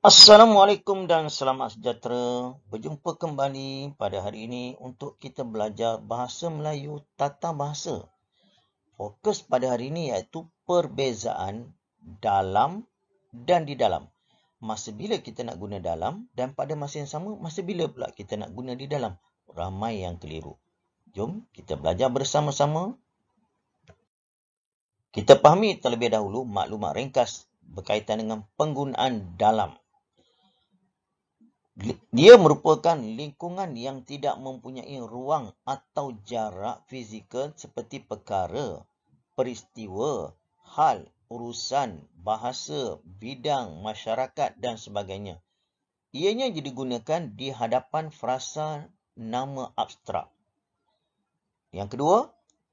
Assalamualaikum dan selamat sejahtera. Berjumpa kembali pada hari ini untuk kita belajar bahasa Melayu tata bahasa. Fokus pada hari ini iaitu perbezaan dalam dan di dalam. Masa bila kita nak guna dalam dan pada masa yang sama, masa bila pula kita nak guna di dalam. Ramai yang keliru. Jom kita belajar bersama-sama. Kita pahami terlebih dahulu maklumat ringkas berkaitan dengan penggunaan dalam. Dia merupakan lingkungan yang tidak mempunyai ruang atau jarak fizikal seperti perkara, peristiwa, hal, urusan, bahasa, bidang, masyarakat dan sebagainya. Ianya digunakan di hadapan frasa nama abstrak. Yang kedua,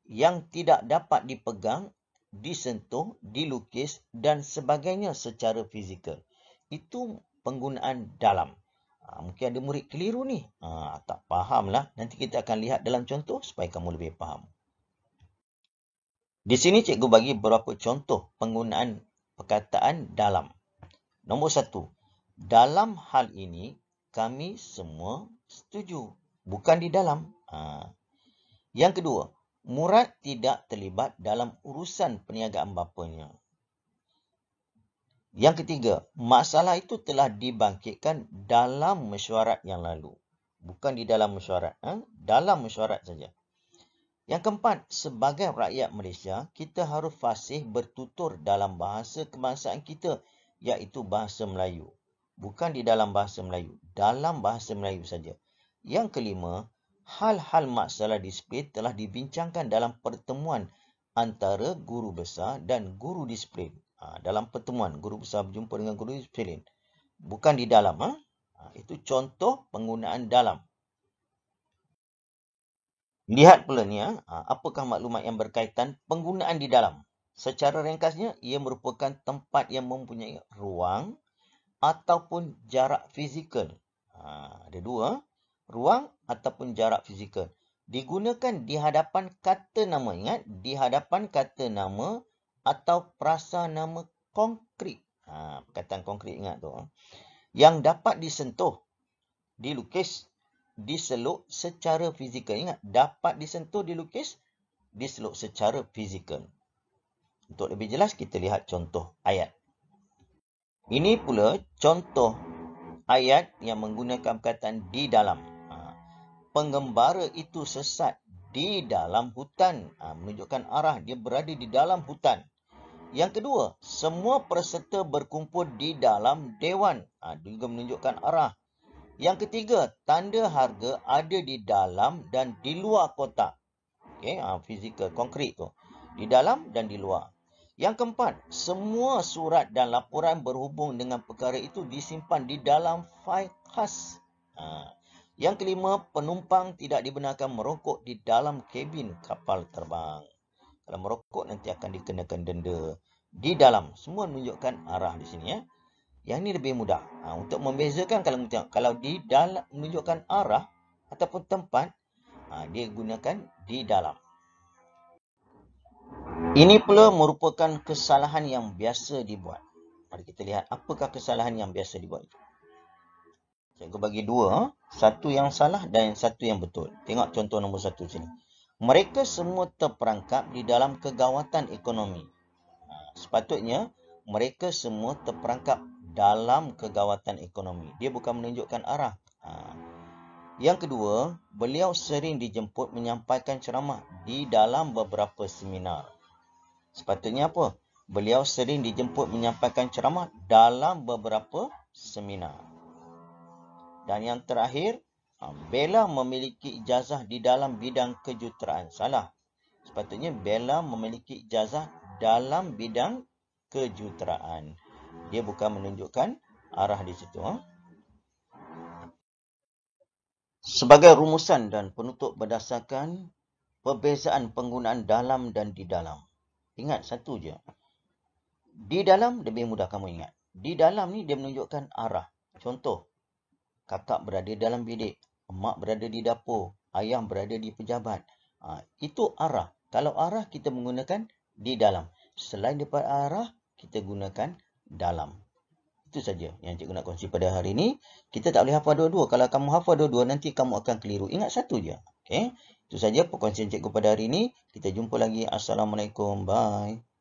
yang tidak dapat dipegang, disentuh, dilukis dan sebagainya secara fizikal. Itu penggunaan dalam. Mungkin ada murid keliru ni. Tak faham lah. Nanti kita akan lihat dalam contoh supaya kamu lebih faham. Di sini cikgu bagi beberapa contoh penggunaan perkataan dalam. Nombor 1. Dalam hal ini, kami semua setuju. Bukan di dalam. Yang kedua, Murad tidak terlibat dalam urusan perniagaan bapanya. Yang ketiga, masalah itu telah dibangkitkan dalam mesyuarat yang lalu. Bukan di dalam mesyuarat. Dalam mesyuarat saja. Yang keempat, sebagai rakyat Malaysia, kita harus fasih bertutur dalam bahasa kebangsaan kita, iaitu bahasa Melayu. Bukan di dalam bahasa Melayu. Dalam bahasa Melayu saja. Yang kelima, hal-hal masalah disiplin telah dibincangkan dalam pertemuan antara guru besar dan guru disiplin. Dalam pertemuan, guru besar berjumpa dengan guru disiplin. Bukan di dalam. Itu contoh penggunaan dalam. Lihat pula ni, apakah maklumat yang berkaitan penggunaan di dalam. Secara ringkasnya, ia merupakan tempat yang mempunyai ruang ataupun jarak fizikal. Ada dua, ruang ataupun jarak fizikal. Digunakan di hadapan kata nama. Ingat, di hadapan kata nama atau prasa nama konkret. Perkataan konkret ingat tu. Yang dapat disentuh, dilukis, diseluk secara fizikal. Ingat, dapat disentuh, dilukis, diseluk secara fizikal. Untuk lebih jelas, kita lihat contoh ayat. Ini pula contoh ayat yang menggunakan perkataan di dalam. Pengembara itu sesat di dalam hutan. Menunjukkan arah, dia berada di dalam hutan. Yang kedua, semua peserta berkumpul di dalam dewan. Juga menunjukkan arah. Yang ketiga, tanda harga ada di dalam dan di luar kotak. Okey, fizikal, konkret tu. Di dalam dan di luar. Yang keempat, semua surat dan laporan berhubung dengan perkara itu disimpan di dalam fail khas. Yang kelima, penumpang tidak dibenarkan merokok di dalam kabin kapal terbang. Kalau merokok nanti akan dikenakan denda. Di dalam, semua menunjukkan arah di sini. Yang ini lebih mudah. Untuk membezakan kalau di dalam menunjukkan arah ataupun tempat, dia gunakan di dalam. Ini pula merupakan kesalahan yang biasa dibuat. Mari kita lihat apakah kesalahan yang biasa dibuat itu. Cikgu bagi dua. Satu yang salah dan satu yang betul. Tengok contoh nombor 1 sini. Mereka semua terperangkap di dalam kegawatan ekonomi. Sepatutnya, mereka semua terperangkap dalam kegawatan ekonomi. Dia bukan menunjukkan arah. Yang kedua, beliau sering dijemput menyampaikan ceramah di dalam beberapa seminar. Sepatutnya apa? Beliau sering dijemput menyampaikan ceramah dalam beberapa seminar. Dan yang terakhir, Bella memiliki ijazah di dalam bidang kejuruteraan. Salah. Sepatutnya Bella memiliki ijazah dalam bidang kejuruteraan. Dia bukan menunjukkan arah di situ. Sebagai rumusan dan penutup berdasarkan perbezaan penggunaan dalam dan di dalam. Ingat satu je. Di dalam lebih mudah kamu ingat. Di dalam ni dia menunjukkan arah. Contoh, kakak berada dalam bilik, emak berada di dapur, ayah berada di pejabat. Itu arah. Kalau arah kita menggunakan di dalam. Selain daripada arah, kita gunakan dalam. Itu saja yang cikgu nak kongsi pada hari ini. Kita tak boleh hafal dua-dua. Kalau kamu hafal dua-dua, nanti kamu akan keliru. Ingat satu je. Okay? Itu saja perkongsian cikgu pada hari ini. Kita jumpa lagi. Assalamualaikum. Bye.